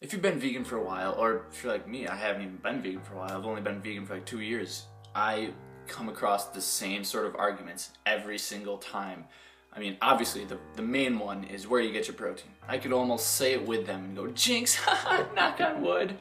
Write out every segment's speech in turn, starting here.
If you've been vegan for a while, or if you're like me, I haven't even been vegan for a while, I've only been vegan for like 2 years, I come across the same sort of arguments every single time. I mean, obviously, the main one is where you get your protein. I could almost say it with them and go, jinx, haha, knock on wood.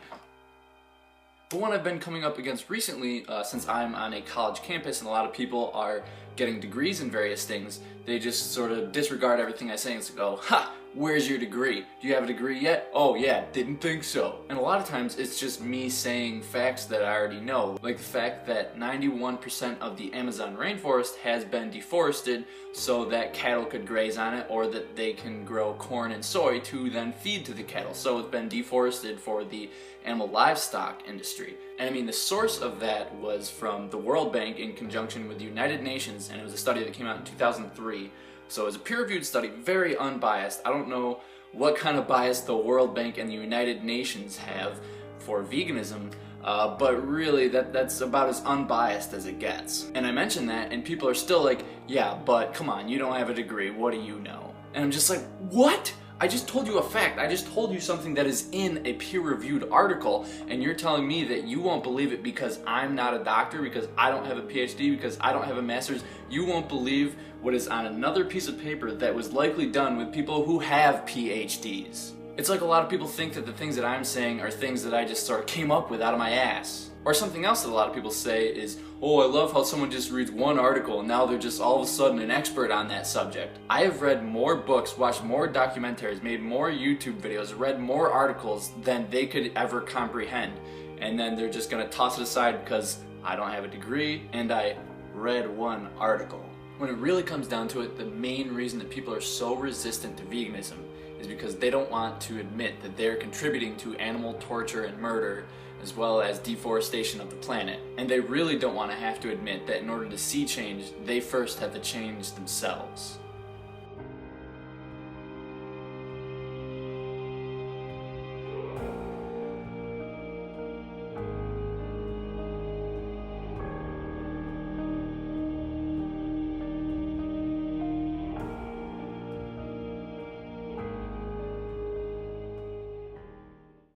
But one I've been coming up against recently, since I'm on a college campus and a lot of people are getting degrees in various things, they just sort of disregard everything I say and go, ha, where's your degree? Do you have a degree yet? Oh yeah, didn't think so. And a lot of times it's just me saying facts that I already know, like the fact that 91% of the Amazon rainforest has been deforested so that cattle could graze on it, or that they can grow corn and soy to then feed to the cattle. So it's been deforested for the animal livestock industry. And I mean, the source of that was from the World Bank in conjunction with the United Nations, and it was a study that came out in 2003. So it was a peer-reviewed study, very unbiased. I don't know what kind of bias the World Bank and the United Nations have for veganism, but really that's about as unbiased as it gets. And I mentioned that, and people are still like, yeah, but come on, you don't have a degree, what do you know? And I'm just like, what? I just told you a fact. I just told you something that is in a peer-reviewed article, and you're telling me that you won't believe it because I'm not a doctor, because I don't have a PhD, because I don't have a master's. You won't believe what is on another piece of paper that was likely done with people who have PhDs. It's like a lot of people think that the things that I'm saying are things that I just sort of came up with out of my ass. Or something else that a lot of people say is, oh, I love how someone just reads one article and now they're just all of a sudden an expert on that subject. I have read more books, watched more documentaries, made more YouTube videos, read more articles than they could ever comprehend. And then they're just gonna toss it aside because I don't have a degree and I read one article. When it really comes down to it, the main reason that people are so resistant to veganism is because they don't want to admit that they're contributing to animal torture and murder, as well as deforestation of the planet. And they really don't want to have to admit that in order to see change, they first have to change themselves.